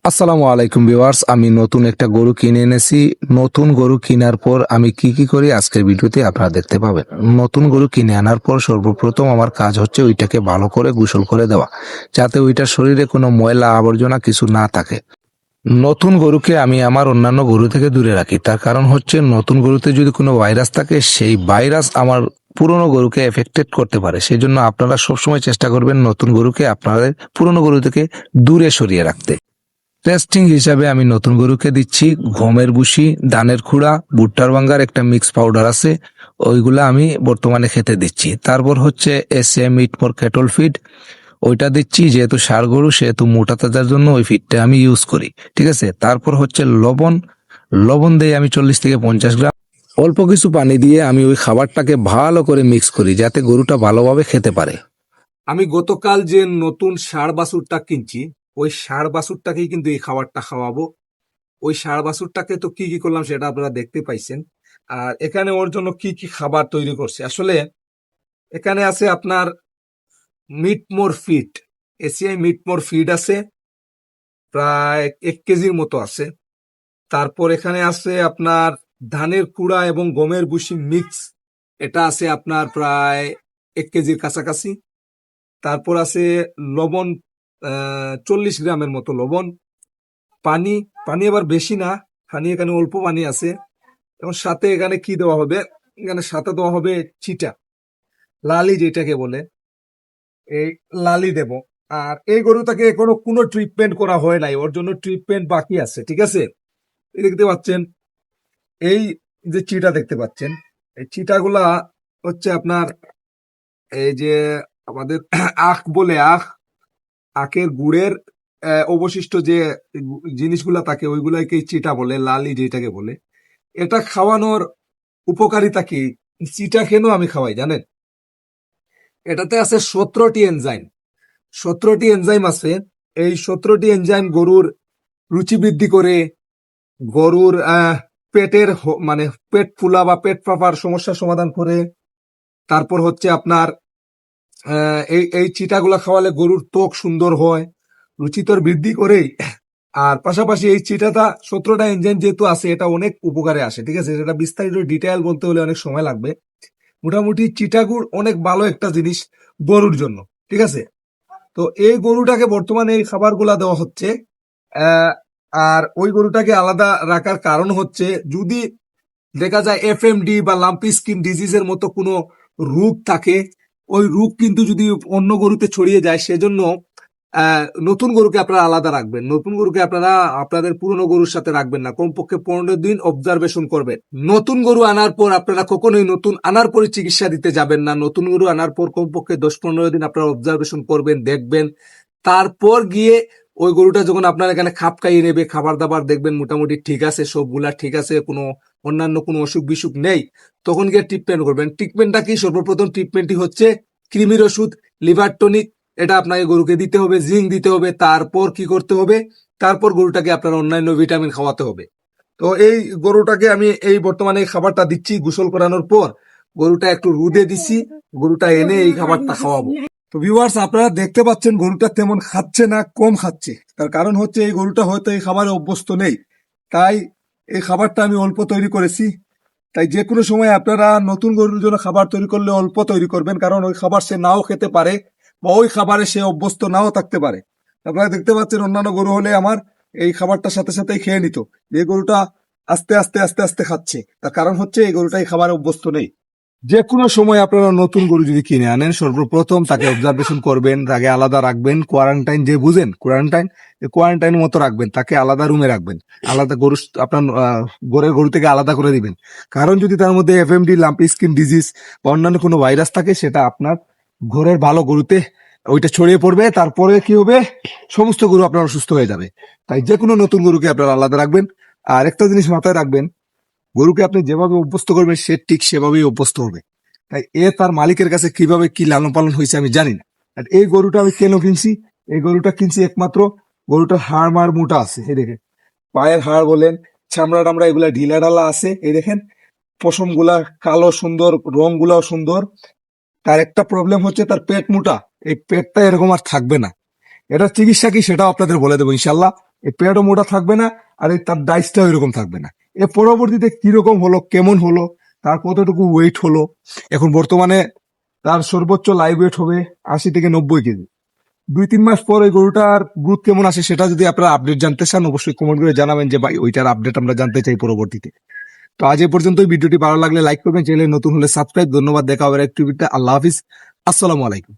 আসসালামু আলাইকুম ভিউয়ার্স, আমি নতুন একটা গরু কিনে এনেছি। নতুন গরু কেনার পর আমি কি কি করি আজকের ভিডিওতে আপনারা দেখতে পাবেন। নতুন গরু কিনে আনার পর সর্বপ্রথম আমার কাজ হচ্ছে ওইটাকে ভালো করে গোসল করে দেওয়া, যাতে ওইটার শরীরে কোনো ময়লা আবর্জনা কিছু না থাকে। নতুন গরুকে আমি আমার অন্যান্য গরু থেকে দূরে রাখি, তার কারণ হচ্ছে নতুন গরুতে যদি কোনো ভাইরাস থাকে সেই ভাইরাস আমার পুরনো গরুকে এফেক্টেড করতে পারে। সেই জন্য আপনারা সবসময় চেষ্টা করবেন নতুন গরুকে আপনাদের পুরনো গরু থেকে দূরে সরিয়ে রাখতে। টেস্টিং হিসাবে আমি নতুন গরুকে দিচ্ছি গমের ভুসি, ধানের খুঁড়া, ভুট্টার ভাঙ্গার একটা মিক্স পাউডার আছে, ওইগুলা আমি বর্তমানে খেতে দিচ্ছি। তারপর হচ্ছে এসএ মিটমোর কেটল ফিড, ওইটা দিচ্ছি। যেহেতু ষাঁড় গরু সেহেতু মোটা তাজার জন্য ওই ফিডটা আমি ইউজ করি, ঠিক আছে। তারপর হচ্ছে লবণ, লবণ দিয়ে আমি 40 থেকে 50 গ্রাম, অল্প কিছু পানি দিয়ে আমি ওই খাবারটাকে ভালো করে মিক্স করি যাতে গরুটা ভালোভাবে খেতে পারে। আমি গতকাল যে নতুন ষাঁড় বাছুরটা কিনছি, ওই ষাঁড় বাছুরটাকেই কিন্তু এই খাবারটা খাওয়াবো। ওই ষাঁড় বাছুরটাকে তো কি কি করলাম সেটা আপনারা দেখতে পাইছেন। আর এখানে ওর জন্য কি কি খাবার তৈরি করছে, আসলে এখানে আছে আপনার মিটমোর ফিড, এসিআই মিটমোর ফিড আছে, প্রায় 1 কেজির মতো আছে। তারপর এখানে আছে আপনার ধানের কুড়া এবং গমের ভুসি মিক্স, এটা আছে আপনার প্রায় 1 কেজির কাছাকাছি। তারপর আছে লবণ, 40 গ্রামের মতো লবণ, পানি, পানি আবার বেশি না, পানি এখানে অল্প পানি আছে। এবং সাথে এখানে কি দেওয়া হবে, এখানে সাথে দেওয়া হবে চিটা, লালি যেটাকে বলে, এই লালি দেব। আর এই গরুটাকে এখনো কোনো ট্রিটমেন্ট করা হয় নাই, ওর জন্য ট্রিটমেন্ট বাকি আছে, ঠিক আছে। এই দেখতে পাচ্ছেন, এই যে চিটা দেখতে পাচ্ছেন, এই চিটাগুলা হচ্ছে আপনার এই যে আমাদের আখ বলে, আখের গুড়ের অবশিষ্ট যে জিনিসগুলা থাকে ওইগুলাকে চিটা বলে, লালি যেটাকে বলে। এটা খাওয়ানোর উপকারিতা কি? চিটা কেন আমি খাওয়াই জানেন? এটাতে আছে 17টি এনজাইম, 17টি এনজাইম আছে। এই 17টি এনজাইম গরুর রুচি বৃদ্ধি করে, গরুর পেটের মানে পেট ফুলা বা পেট ফাঁপার সমস্যার সমাধান করে। তারপর হচ্ছে আপনার এই এই চিটাগুলা খাওয়ালে গরুর ত্বক সুন্দর হয়, রুচিতর বৃদ্ধি করে। আর পাশাপাশি এই চিটাটা 17টা এনজাইম যেহেতু আছে, এটা অনেক উপকারে আসে, ঠিক আছে। এটা বিস্তারিত ডিটেইল বলতে হলে অনেক সময় লাগবে। মোটামুটি চিটাগুড় অনেক ভালো একটা জিনিস গরুর জন্য, ঠিক আছে। তো এই গরুটাকে বর্তমানে এই খাবারগুলা দেওয়া হচ্ছে। আহ, আর ওই গরুটাকে আলাদা রাখার কারণ হচ্ছে যদি দেখা যায় এফএমডি বা লাম্পি স্কিন ডিজিজের মতো কোনো রোগ থাকে, ওই রোগ কিন্তু যদি অন্য গরুতে ছড়িয়ে যায়, সেজন্য নতুন গরুকে আপনারা আলাদা রাখবেন। নতুন গরুকে আপনারা আপনাদের পুরনো গরুর সাথে রাখবেন না, কমপক্ষে 15 দিন অবজারভেশন করবেন। নতুন গরু আনার পর আপনারা কখনোই নতুন আনার পরে চিকিৎসা দিতে যাবেন না। নতুন গরু আনার পর কমপক্ষে 10-15 দিন আপনারা অবজারভেশন করবেন, দেখবেন। তারপর গিয়ে ওই গরুটা যখন আপনার এখানে খাপ খাইয়ে নেবে, খাবার দাবার দেখবেন মোটামুটি ঠিক আছে, সবগুলা ঠিক আছে, কোনো অন্যান্য কোনো অসুখ বিসুখ নেই, তখন গিয়ে ট্রিটমেন্ট করবেন। ট্রিটমেন্টটা কি? সর্বপ্রথম ট্রিটমেন্টই হচ্ছে কৃমির ওষুধ, লিভার টনিক, এটা আপনাকে গরুকে দিতে হবে, জিঙ্ক দিতে হবে। তারপর কি করতে হবে? তারপর গরুটাকে আপনার অন্যান্য ভিটামিন খাওয়াতে হবে। তো এই গরুটাকে আমি এই বর্তমানে খাবারটা দিচ্ছি গোসল করানোর পর। গরুটা একটু রোদে দিছি, গরুটা এনে এই খাবারটা খাওয়াবো। তো ভিউয়ার্স, আপনারা দেখতে পাচ্ছেন গরুটা তেমন খাচ্ছে না, কম খাচ্ছে। তার কারণ হচ্ছে এই গরুটা হয়তো এই খাবারে অভ্যস্ত নেই, তাই এই খাবারটা আমি অল্প তৈরি করেছি। তাই যে কোনো সময় আপনারা নতুন গরুর জন্য খাবার তৈরি করলে অল্প তৈরি করবেন, কারণ ওই খাবার সে নাও খেতে পারে বা ওই খাবারে সে অভ্যস্ত নাও থাকতে পারে। আপনারা দেখতে পাচ্ছেন অন্যান্য গরু হলে আমার এই খাবারটার সাথে সাথেই খেয়ে নিত, এই গরুটা আস্তে আস্তে আস্তে আস্তে খাচ্ছে। তার কারণ হচ্ছে এই গরুটা এই খাবারে অভ্যস্ত নেই। যে কোনো সময় আপনারা নতুন গরু যদি কিনে আনেন, সর্বপ্রথম তাকে অবজারভেশন করবেন, তাকে আলাদা রাখবেন। কোয়ারেন্টাইন যে বুঝেন, কোয়ারেন্টাইন মতো রাখবেন, তাকে আলাদা রুমে রাখবেন। আলাদা গরু আপনার ঘরের গরু থেকে আলাদা করে দিবেন। কারণ যদি তার মধ্যে এফএমডি, লাম্পি স্কিন ডিজিজ বা অন্যান্য কোনো ভাইরাস থাকে, সেটা আপনার ঘরের ভালো গরুতে ওইটা ছড়িয়ে পড়বে। তারপরে কি হবে? সমস্ত গরু আপনার অসুস্থ হয়ে যাবে। তাই যে কোনো নতুন গরুকে আপনারা আলাদা রাখবেন। আর একটা জিনিস মাথায় রাখবেন, গরুকে আপনি যেভাবে অভ্যস্ত করবেন সে ঠিক সেভাবেই অভ্যস্ত হবে। তাই তার মালিকের কাছে কিভাবে কি লালন পালন হয়েছে আমি জানি না। আর এই গরুটা আমি কেন কিনছি? এই গরুটা কিনছি একমাত্র গরুটার হাড় মার মোটা আছে, এই দেখেন, পায়ের হাড় বলেন, চামড়া টামড়া এগুলা ঢিলা ঢালা আছে, এই দেখেন, পশম গুলা কালো, সুন্দর, রং গুলাও সুন্দর। তার একটা প্রবলেম হচ্ছে তার পেট মোটা, এই পেটটা এরকম আর থাকবে না। এটার চিকিৎসা কি সেটাও আপনাদের বলে দেবো ইনশাল্লাহ। এই পেটও মোটা থাকবে না, আর এই তার ডাইসটাও এরকম থাকবে না। এর পরবর্তীতে কিরকম হলো, কেমন হলো, তার কতটুকু ওয়েট হলো, এখন বর্তমানে তার সর্বোচ্চ লাইভ ওয়েট হবে 80 থেকে 90 কেজি। 2-3 মাস পর এই গরুটার গ্রোথ কেমন আসে সেটা যদি আপনারা আপডেট জানতে চান, অবশ্যই কমেন্ট করে জানাবেন যে ভাই ওইটার আপডেট আমরা জানতে চাই পরবর্তীতে। তো আজ এই পর্যন্ত, ভিডিওটি ভালো লাগলে লাইক করবেন, চ্যানেলে নতুন হলে সাবস্ক্রাইব। ধন্যবাদ, দেখা হবে একটি ভিডিওতে। আল্লাহ হাফিজ, আসসালামু আলাইকুম।